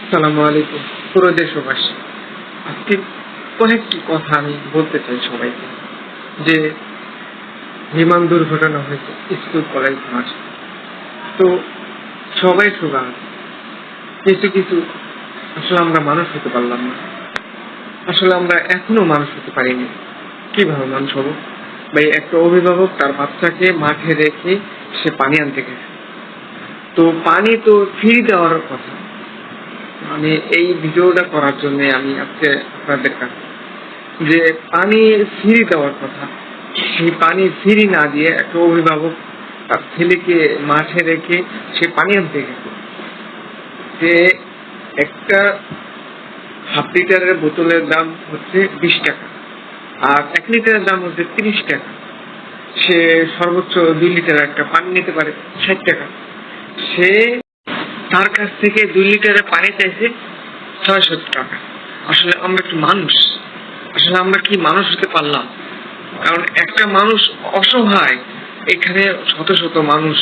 আসসালামু আলাইকুম পুরো দেশবাসী। আজকে কয়েকটি কথা আমি বলতে চাই সবাইকে, যে বিমান দুর্ঘটনা হয়েছে স্কুল কলেজ মাঠে। তো সবাই সুগার, কিছু কিছু আসলে আমরা মানুষ হতে পারলাম না। আসলে আমরা এখনো মানুষ হতে পারিনি। কিভাবে মানুষ হবো ভাই? একটা অভিভাবক তার বাচ্চাকে মাঠে রেখে সে পানি আনতে গেছে, তো পানি তো ফ্রি দেওয়ার কথা। মানে এই ভিডিওটা করার জন্য আমি আজকে আপনাদের কাছে, যে পানি ফ্রি দেওয়ার কথা, সেই পানি ফ্রি না দিয়ে একটা অভিভাবক তার ছেলেকে মাঠে রেখে সে পানি আনতে গেছে। যে একটা হাফ লিটারের বোতলের দাম হচ্ছে 20 টাকা, আর 1 লিটারের দাম হচ্ছে 30 টাকা। সে সর্বোচ্চ 2 লিটার একটা পানি নিতে পারে 60 টাকা। সে তার কাছ থেকে 2 লিটারের পানি চাইছে 670 টাকা। আসলে আমরা কি মানুষ? আসলে আমরা কি মানুষ হতে পারলাম? কারণ একটা মানুষ অসহায়, এখানে শত শত মানুষ।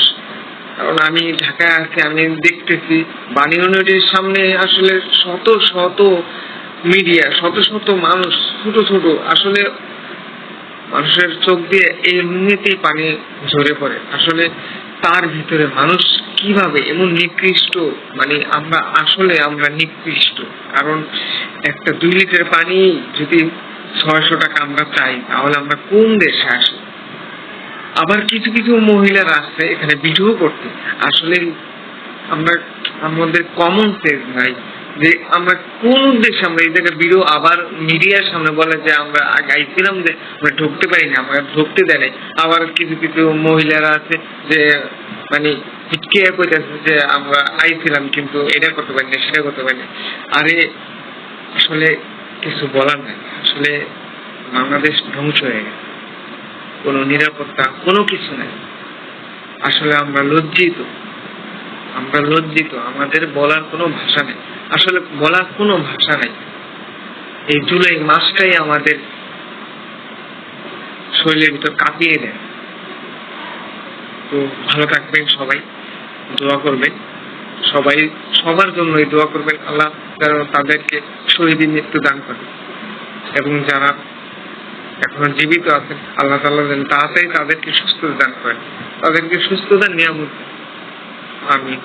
কারণ আমি ঢাকায় আছি, আমি দেখতেছি বাণী ইউনিটের সামনে আসলে শত শত মিডিয়া, শত শত মানুষ, ছোট ছোট, আসলে মানুষের চোখ দিয়ে এমনিতেই পানি ঝরে পড়ে। আসলে তার ভিতরে মানুষ কিভাবে এমন নিকৃষ্ট, মানে আমরা নিকৃষ্ট। কারণ একটা 2 লিটার পানি যদি 600 টাকা আমরা চাই, তাহলে আমরা কোন দেশে আসি? আবার কিছু কিছু মহিলারা আসছে এখানে ভিডিও করতে। আসলে আমরা, আমাদের কমন সেন্স নাই, যে আমরা কোন উদ্দেশ্যে আমরা এই জায়গায় ভিডিও, আবার মিডিয়ার সামনে বলে যে আমরা আইছিলাম, যে আমরা ঢুকতে পারি না, আমরা ঢুকতে দেয় নাই। আবার কিছু কিছু মহিলারা আছে যে মানে হিচকে কইতেছে যে আমরা আইছিলাম কিন্তু এটা করতে পারি না, সেটা করতে পারি না। আরে আসলে কিছু বলার নাই। আসলে বাংলাদেশ ধ্বংস হয়ে গেছে, কোনো নিরাপত্তা, কোনো কিছু নাই। আসলে আমরা লজ্জিত, আমাদের বলার কোনো ভাষা নেই। আসলে বলার কোনো ভাষা নেই। এই জুলাই মাসটাই আমাদের শরীরের ভিতর কাঁপিয়ে দেয়। তো ভালো থাকবেন সবাই, দোয়া করবেন সবাই, সবার জন্যই দোয়া করবেন। আল্লাহ যেন তাদেরকে শহীদের মৃত্যু দান করে, এবং যারা এখনো জীবিত আছেন আল্লাহ তাআলা যেন তাড়াতাড়ি তাদেরকে সুস্থতা দান করেন, তাদেরকে সুস্থতার নিয়ামত। আমিন।